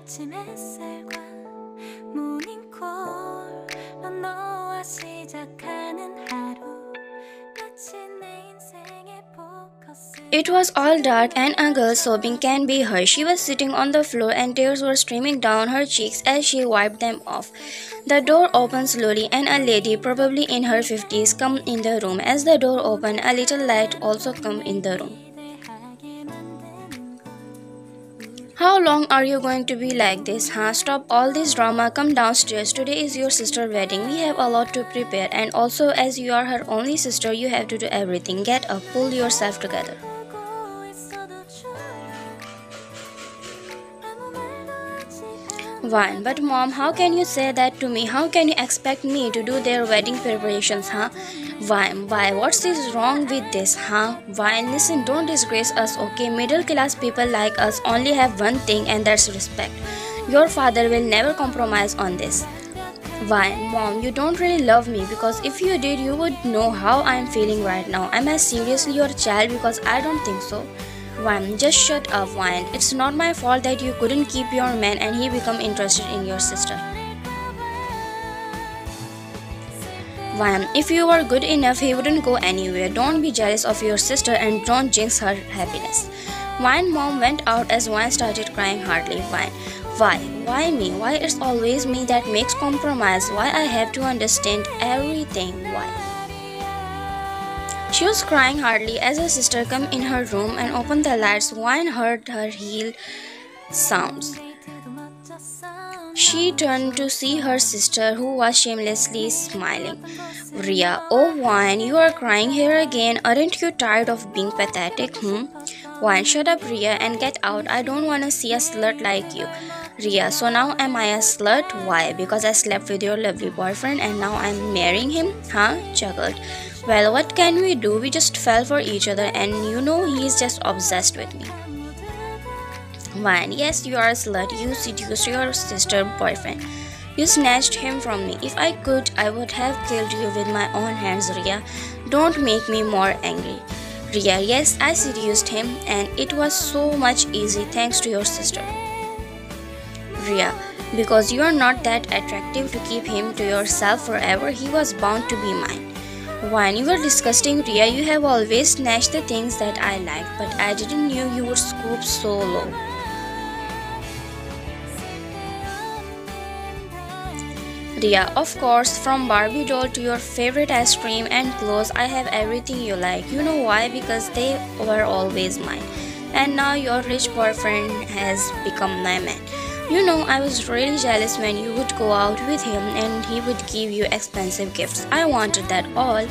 아침 햇살과 모닝콜로 너와 시작하는 하루 마치 내 인생의 포커스. It was all dark and a girl sobbing can be heard. She was sitting on the floor and tears were streaming down her cheeks as she wiped them off. The door opened slowly and a lady, probably in her 50s, come in the room. As the door opened, a little light also come in the room. How long are you going to be like this, huh? Stop all this drama, come downstairs. Today is your sister's wedding. We have a lot to prepare, and also as you are her only sister, you have to do everything. Get up, pull yourself together. Why? But mom, how can you say that to me? How can you expect me to do their wedding preparations, huh? Why? What's is wrong with this, huh? Why? Listen, don't disgrace us, okay? Middle class people like us only have one thing, and that's respect. Your father will never compromise on this. Why? Mom, you don't really love me, because if you did, you would know how I am feeling right now. Am I seriously your child? Because I don't think so. Wine, just shut up, Wine. It's not my fault that you couldn't keep your man and he become interested in your sister. Wine, if you were good enough, he wouldn't go anywhere. Don't be jealous of your sister and don't jinx her happiness. Wine mom went out as Wine started crying hardly. Wine, why? Why me? Why it's always me that makes compromise? Why I have to understand everything? Why? She was crying hardly as her sister came in her room and opened the lights. Wine heard her heel sounds. She turned to see her sister, who was shamelessly smiling. Ria, oh Wine, you are crying here again. Aren't you tired of being pathetic, Wine, shut up, Ria, and get out. I don't want to see a slut like you. Ria, so now am I a slut? Why? Because I slept with your lovely boyfriend and now I'm marrying him? Huh? Chuckled. Well, what can we do? We just fell for each other and you know he's just obsessed with me. Wine, yes, you are a slut. You seduced your sister boyfriend. You snatched him from me. If I could, I would have killed you with my own hands, Ria. Don't make me more angry. Ria, yes, I seduced him and it was so much easy thanks to your sister. Ria, because you are not that attractive to keep him to yourself forever, he was bound to be mine. When you were disgusting, Ria, you have always snatched the things that I liked, but I didn't know you would scoop so low. Ria, of course, from Barbie doll to your favorite ice cream and clothes, I have everything you like. You know why? Because they were always mine. And now your rich boyfriend has become my man. You know, I was really jealous when you would go out with him and he would give you expensive gifts. I wanted that all.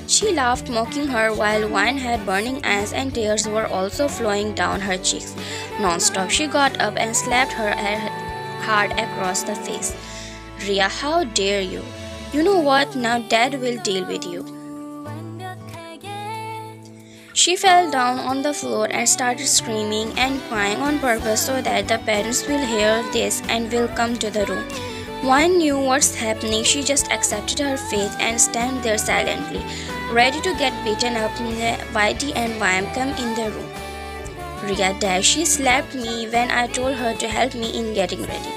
She laughed, mocking her, while Wine had burning eyes and tears were also flowing down her cheeks. Non-stop, she got up and slapped her hard across the face. Ria, how dare you? You know what? Now Dad will deal with you. She fell down on the floor and started screaming and crying on purpose so that the parents will hear this and will come to the room. Wine knew what's happening. She just accepted her fate and stand there silently, ready to get beaten up. Whitey and Wine come in the room. Ria, Dad, she slapped me when I told her to help me in getting ready.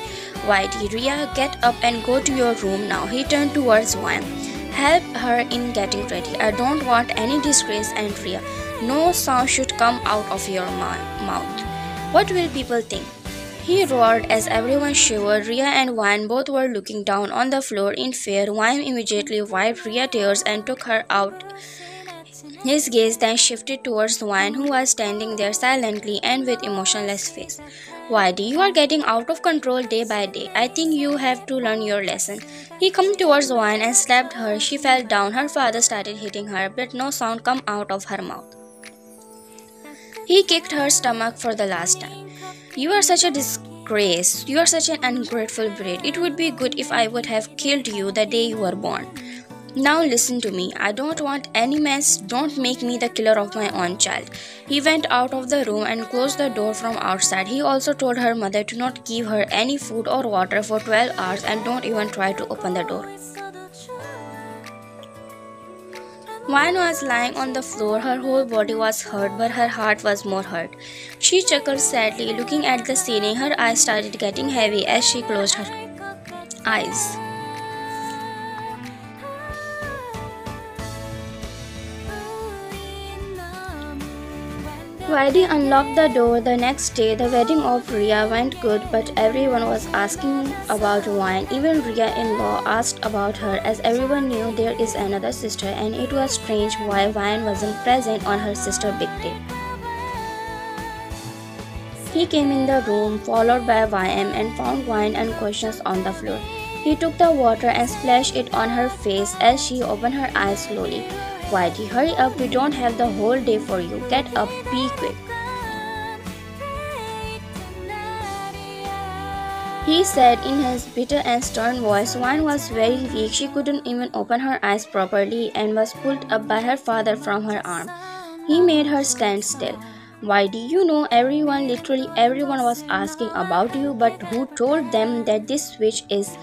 Whitey, Ria, get up and go to your room now. He turned towards Wine. Help her in getting ready. I don't want any disgrace, and Ria, no sound should come out of your mouth. What will people think? He roared as everyone shivered. Ria and Wine both were looking down on the floor in fear. Wine immediately wiped Ria's tears and took her out. His gaze then shifted towards Wine, who was standing there silently and with emotionless face. Whitey, you are getting out of control day by day. I think you have to learn your lesson. He came towards Wine and slapped her. She fell down. Her father started hitting her, but no sound came out of her mouth. He kicked her stomach for the last time. You are such a disgrace. You are such an ungrateful brat. It would be good if I would have killed you the day you were born. Now listen to me. I don't want any mess. Don't make me the killer of my own child. He went out of the room and closed the door from outside. He also told her mother to not give her any food or water for 12 hours and don't even try to open the door. Wine was lying on the floor. Her whole body was hurt, but her heart was more hurt. She chuckled sadly, looking at the ceiling. Her eyes started getting heavy as she closed her eyes. Vaidi unlocked the door the next day. The wedding of Ria went good, but everyone was asking about wine. Even Ria-in-law asked about her, as everyone knew there is another sister, and it was strange why wine wasn't present on her sister's big day. He came in the room, followed by YM, and found wine and questions on the floor. He took the water and splashed it on her face as she opened her eyes slowly. Whitey, hurry up, we don't have the whole day for you. Get up, be quick. He said in his bitter and stern voice. Wine was very weak. She couldn't even open her eyes properly and was pulled up by her father from her arm. He made her stand still. Why do you know everyone, literally everyone was asking about you, but who told them that this witch is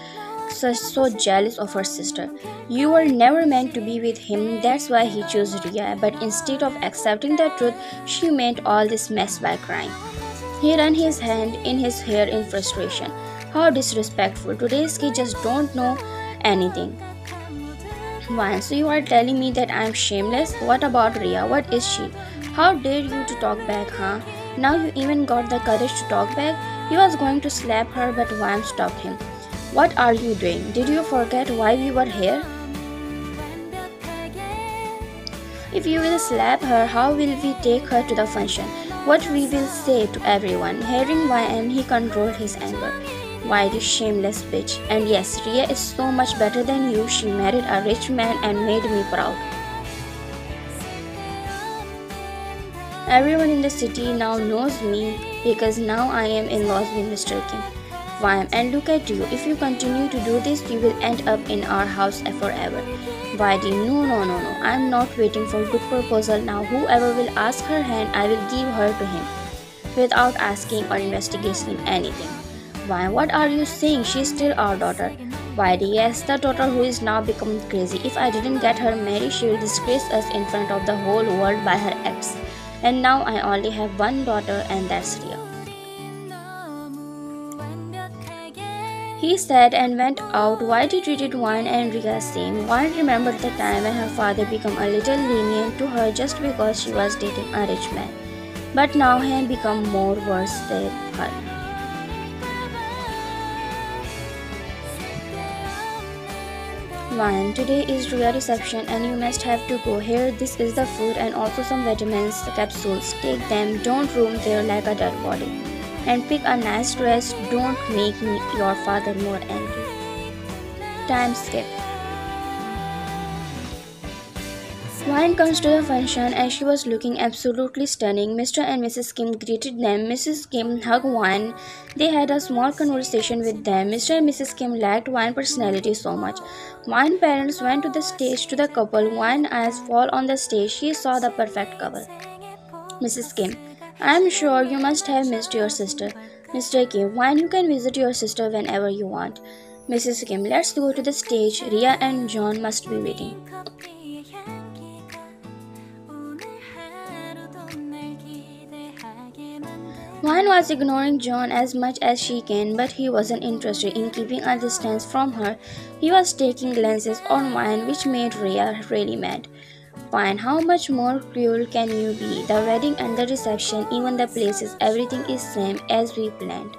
so jealous of her sister? You were never meant to be with him, that's why he chose Ria, but instead of accepting the truth, she made all this mess by crying. He ran his hand in his hair in frustration. How disrespectful, today's kids just don't know anything. Why, so you are telling me that I am shameless? What about Ria? What is she? How dare you to talk back, huh? Now you even got the courage to talk back? He was going to slap her, but Wham stopped him. What are you doing? Did you forget why we were here? If you will slap her, how will we take her to the function? What we will say to everyone? Hearing YM, he controlled his anger. Why this shameless bitch? And yes, Ria is so much better than you. She married a rich man and made me proud. Everyone in the city now knows me because now I am in-laws with Mr. Kim. Why? And look at you. If you continue to do this, you will end up in our house forever. Vaidi, no. I'm not waiting for good proposal now. Whoever will ask her hand, I will give her to him without asking or investigating anything. Why? What are you saying? She's still our daughter. Vaidi, yes, the daughter who is now becoming crazy. If I didn't get her married, she will disgrace us in front of the whole world by her ex. And now I only have one daughter, and that's Ria. He said and went out. Whitey treated Wine and Ria same. Wine remembered the time when her father became a little lenient to her just because she was dating a rich man. But now he had become more worse than her. Wine, today is Ria reception and you must have to go here. This is the food and also some vitamins capsules. Take them, don't roam there like a dead body. And pick a nice dress, don't make your father more angry. Time skip. Wine comes to the function and she was looking absolutely stunning. Mr. and Mrs. Kim greeted them. Mrs. Kim hugged Wine. They had a small conversation with them. Mr. and Mrs. Kim liked Wine's personality so much. Wine's parents went to the stage to the couple. Wine's eyes fall on the stage. She saw the perfect couple. Mrs. Kim, I'm sure you must have missed your sister. Mr. Kim, Wine, you can visit your sister whenever you want. Mrs. Kim, let's go to the stage. Ria and John must be waiting. Wine was ignoring John as much as she can, but he wasn't interested in keeping a distance from her. He was taking glances on Wine, which made Ria really mad. Wine, how much more cruel can you be? The wedding and the reception, even the places, everything is same as we planned.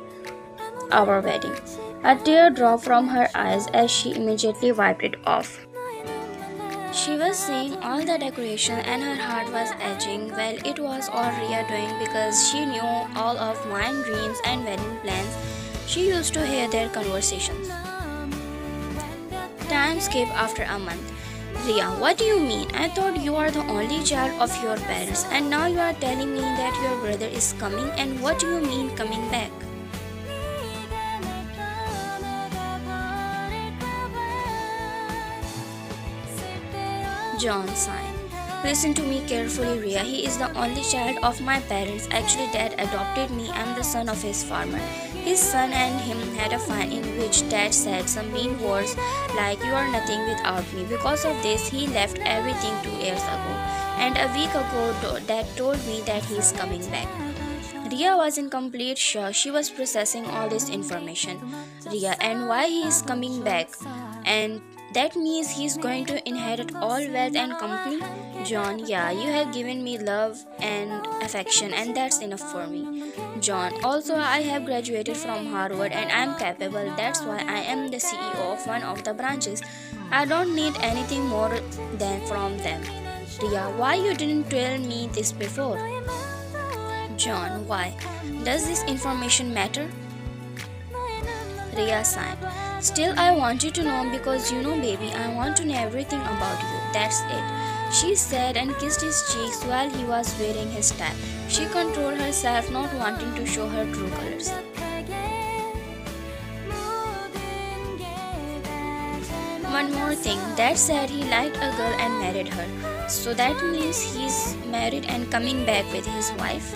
Our wedding. A tear dropped from her eyes as she immediately wiped it off. She was seeing all the decoration and her heart was edging. Well, it was all Ria doing because she knew all of Wine's dreams and wedding plans. She used to hear their conversations. Time skip after a month. Ria, what do you mean? I thought you are the only child of your parents and now you are telling me that your brother is coming, and what do you mean coming back? John sighed. Listen to me carefully, Ria. He is the only child of my parents. Actually, Dad adopted me. I'm the son of his farmer. His son and him had a fight in which Dad said some mean words like, "You are nothing without me." Because of this, he left everything 2 years ago. And a week ago, Dad told me that he is coming back. Ria was in complete shock. She was processing all this information. Ria, and why he is coming back? And that means he is going to inherit all wealth and company? John, yeah, you have given me love and affection, and that's enough for me. John, also I have graduated from Harvard and I am capable. That's why I am the CEO of one of the branches. I don't need anything more than from them. Ria, why you didn't tell me this before? John, why? Does this information matter? Ria sighed. Still, I want you to know because you know, baby, I want to know everything about you. That's it. She said and kissed his cheeks while he was wearing his tie. She controlled herself, not wanting to show her true colors. One more thing, Dad said he liked a girl and married her. So that means he's married and coming back with his wife?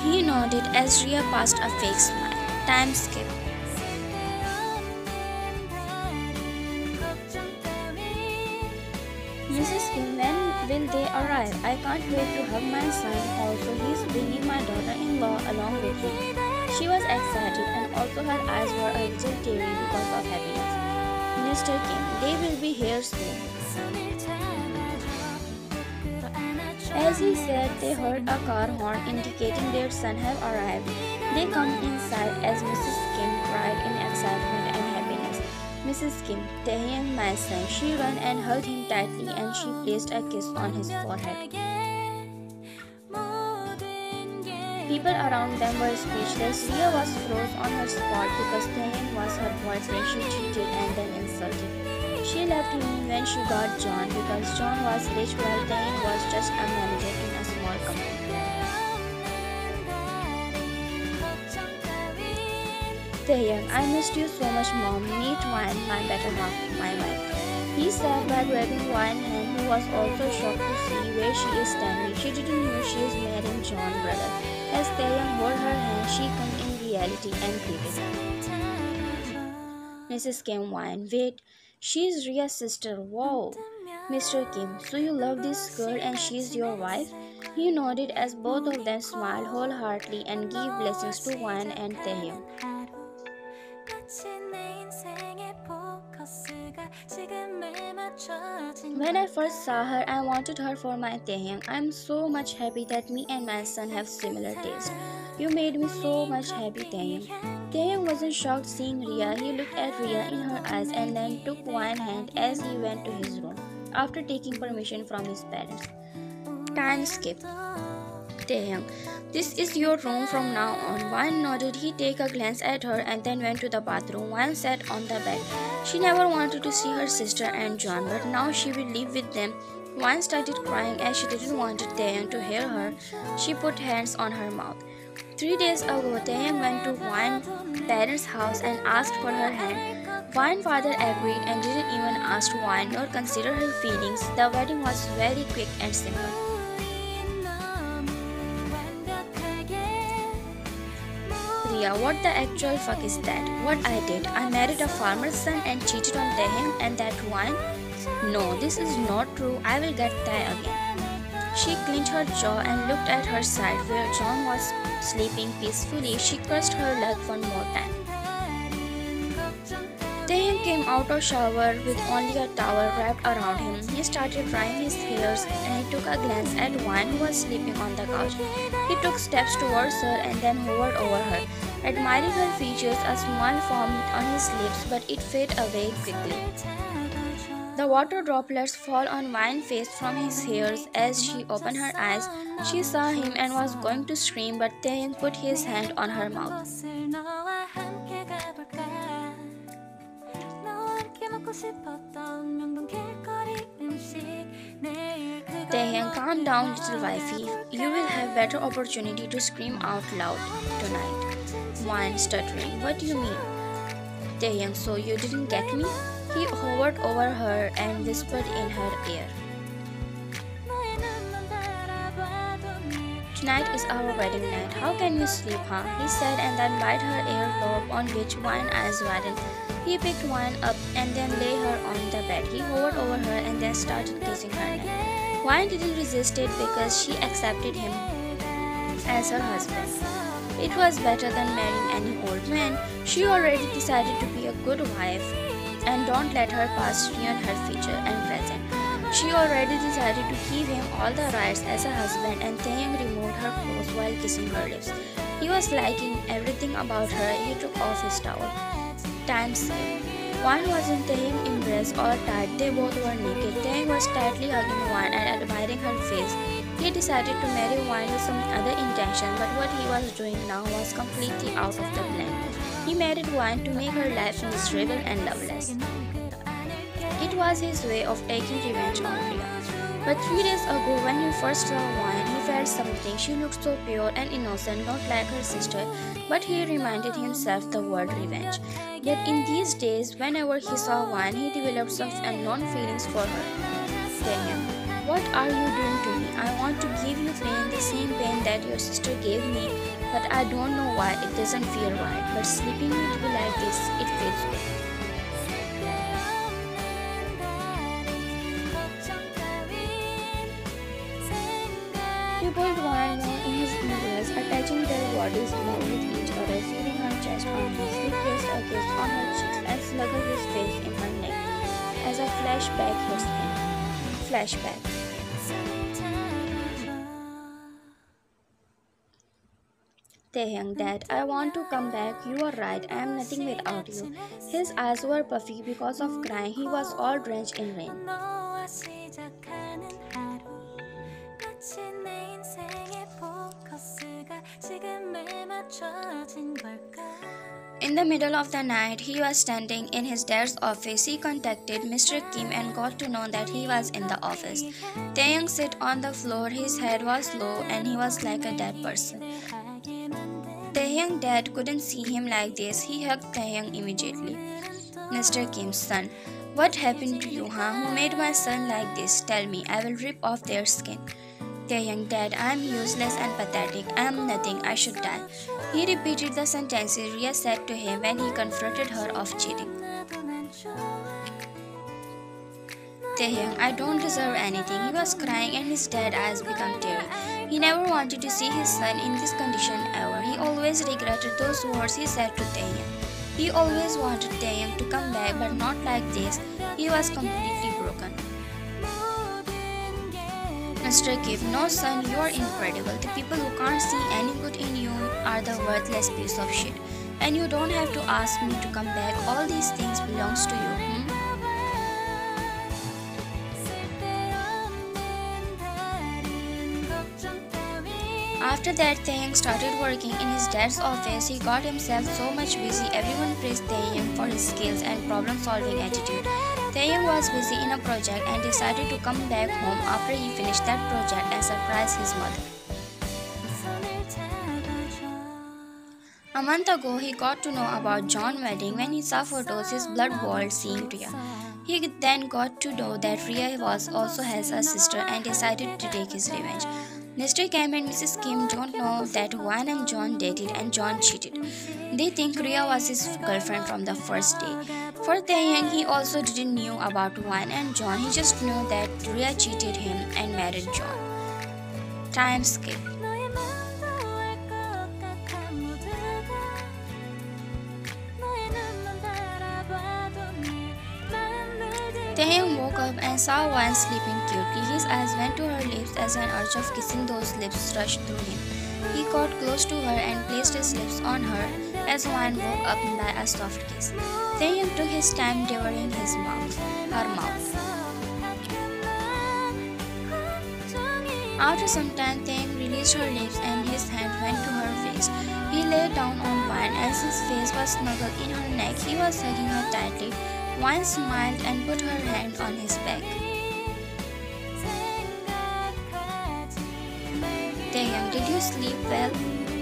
He nodded as Ria passed a fake smile. Time skip. Mrs. Kim, when will they arrive? I can't wait to hug my son. Also, he's bringing my daughter-in-law along with him. She was excited and also her eyes were a little teary because of happiness. Mr. Kim, they will be here soon. As he said, they heard a car horn indicating their son had arrived. They come inside as Mrs. Kim cried in excitement and happiness. Mrs. Kim, Taehyung, my son, she ran and hugged him tightly and she placed a kiss on his forehead. People around them were speechless. Ria was froze on her spot because Taehyung was her boyfriend she cheated and then insulted. She left him when she got John because John was rich while Taehyung was just a manager in a small company. Taehyung, I missed you so much, Mom. Meet Wine, my better half, my wife. He said while grabbing Wine's hand, who was also shocked to see where she is standing. She didn't know she is marrying John's brother. As Taehyung held her hand, she came in reality and greeted her. Mrs. Kim Wine, wait, she is Ria's sister. Wow. Mr. Kim, so you love this girl and she is your wife? He nodded as both of them smiled wholeheartedly and gave blessings to Wine and Taehyung. When I first saw her, I wanted her for my Taehyung. I am so much happy that me and my son have similar taste. You made me so much happy, Taehyung. Taehyung wasn't shocked seeing Ria. He looked at Ria in her eyes and then took Wine's hand as he went to his room, after taking permission from his parents. Time skip. Taehyung, this is your room from now on. Wine nodded. He took a glance at her and then went to the bathroom. Wine sat on the bed. She never wanted to see her sister and John, but now she will live with them. Wine started crying as she didn't want Taehyung to hear her. She put hands on her mouth. 3 days ago, Taehyung went to Wine's parents' house and asked for her hand. Wine's father agreed and didn't even ask Wine nor consider her feelings. The wedding was very quick and simple. Ria, what the actual fuck is that? What I did? I married a farmer's son and cheated on Taehyung and that Wine? No, this is not true. I will get that again. She clenched her jaw and looked at her side where John was sleeping peacefully. She cursed her luck one more time. Taehyung came out of shower with only a towel wrapped around him. He started drying his hairs and he took a glance at Wine who was sleeping on the couch. He took steps towards her and then hovered over her, admiring her features. A smile formed on his lips, but it faded away quickly. The water droplets fall on Wine's face from his hairs as she opened her eyes. She saw him and was going to scream, but Taehyung put his hand on her mouth. Taehyung, calm down, little wifey. You will have better opportunity to scream out loud tonight. Wine stuttering. What do you mean? Taehyung, so you didn't get me? He hovered over her and whispered in her ear. Tonight is our wedding night. How can you sleep, huh? He said and then bit her earlobe on which one eyes widened. He picked one up and then lay her on the bed. He hovered over her and then started kissing her neck. Wine didn't resist it because she accepted him as her husband. It was better than marrying any old man. She already decided to be a good wife and don't let her past ruin her future and present. She already decided to give him all the rights as a husband and Taeyang removed her clothes while kissing her lips. He was liking everything about her. He took off his towel. Time skip. Wan was in Taeyang's embrace all tight. They both were naked. Taeyang was tightly hugging Wan and admiring her face. He decided to marry Wan with some other intention, but what he was doing now was completely out of the plan. He married Wan to make her life miserable and loveless. It was his way of taking revenge on Priya. But 3 days ago, when he first saw Wan, he felt something. She looked so pure and innocent, not like her sister, but he reminded himself the word revenge. Yet in these days, whenever he saw Wan, he developed some unknown feelings for her. Taeyang, what are you doing to me? I want to give you pain, the same pain that your sister gave me, but I don't know why it doesn't feel right. But sleeping with you like this, it feels good. He pulled Wan more in his embrace, attaching their bodies more with each other, feeling her chest on his. He placed a kiss on her cheeks and snuggled his face in her neck as a flashback hit him. Flashback. Taeyang, Dad, I want to come back. You are right. I am nothing without you. His eyes were puffy because of crying. He was all drenched in rain. In the middle of the night, he was standing in his dad's office. He contacted Mr. Kim and got to know that he was in the office. Taeyang sat on the floor. His head was low and he was like a dead person. Taeyang's dad couldn't see him like this. He hugged Taeyang immediately. Mr. Kim's son, what happened to you, huh? Who made my son like this? Tell me, I will rip off their skin. Taeyang, Dad, I am useless and pathetic. I am nothing. I should die. He repeated the sentences Ria said to him when he confronted her of cheating. Taeyang, I don't deserve anything. He was crying and his dad's eyes became teary. He never wanted to see his son in this condition ever. He always regretted those words he said to Taeyang. He always wanted Taeyang to come back, but not like this. He was completely broken. Mr. Kim, no son, you are incredible. The people who can't see any good in you are the worthless piece of shit. And you don't have to ask me to come back. All these things belongs to you. After that, Taeyang started working in his dad's office. He got himself so much busy. Everyone praised Taeyang for his skills and problem-solving attitude. Taeyang was busy in a project and decided to come back home after he finished that project and surprise his mother. A month ago, he got to know about John's wedding. When he saw photos, his blood boiled seeing Ria. He then got to know that Ria also has a sister and decided to take his revenge. Mr. Kim and Mrs. Kim don't know that Wan and John dated and John cheated. They think Ria was his girlfriend from the first day. For Taeyang, he also didn't know about Wan and John. He just knew that Ria cheated him and married John. Time skip. Taeyang woke up and saw Wan sleeping cutely. His eyes went to her lips as an urge of kissing those lips rushed through him. He got close to her and placed his lips on her as Wan woke up by a soft kiss. Taeyang took his time devouring her mouth. After some time, Taeyang released her lips and his hand went to her face. He lay down on Wan as his face was snuggled in her neck. He was hugging her tightly. Wan smiled and put her hand on his back. Taeyang, did you sleep well?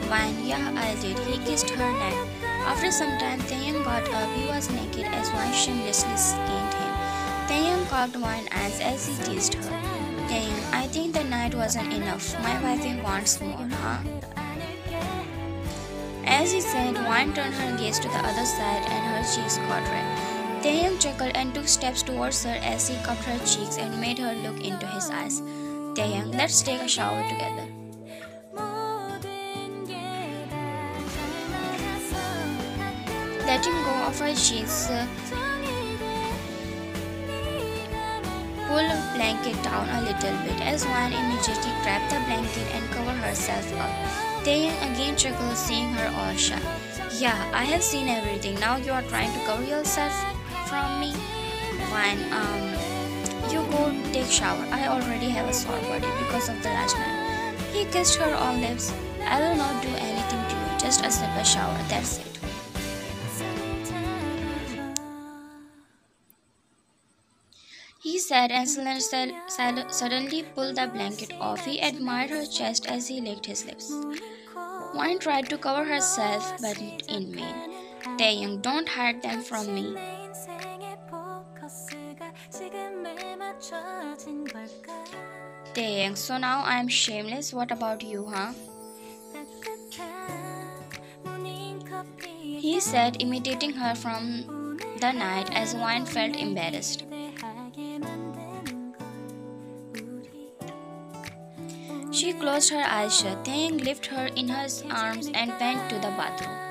Wan, yeah, I did. He kissed her neck. After some time, Taeyang got up. He was naked as Wan shamelessly skinned him. Taeyang cocked Wan's eyes as he teased her. Dang, I think the night wasn't enough. My wifey wants more, huh? As he said, Wan turned her gaze to the other side and her cheeks got red. Taeyang chuckled and took steps towards her as he cupped her cheeks and made her look into his eyes. Taeyang, let's take a shower together. Letting go of her cheeks, pulled the blanket down a little bit as Wan immediately grabbed the blanket and covered herself up. Taeyang again chuckled, seeing her all shy. Yeah, I have seen everything. Now you are trying to cover yourself from me? Wan, you go take shower. I already have a sore body because of the last night. He kissed her on lips. I will not do anything to you. Just a simple shower. That's it. He said and suddenly pulled the blanket off. He admired her chest as he licked his lips. Wan tried to cover herself, but in vain. Taeyang, don't hide them from me. Taeyang, so now I am shameless. What about you, huh? He said, imitating her from the night as Wan felt embarrassed. She closed her eyes shut. Taeyang lifted her in his arms and went to the bathroom.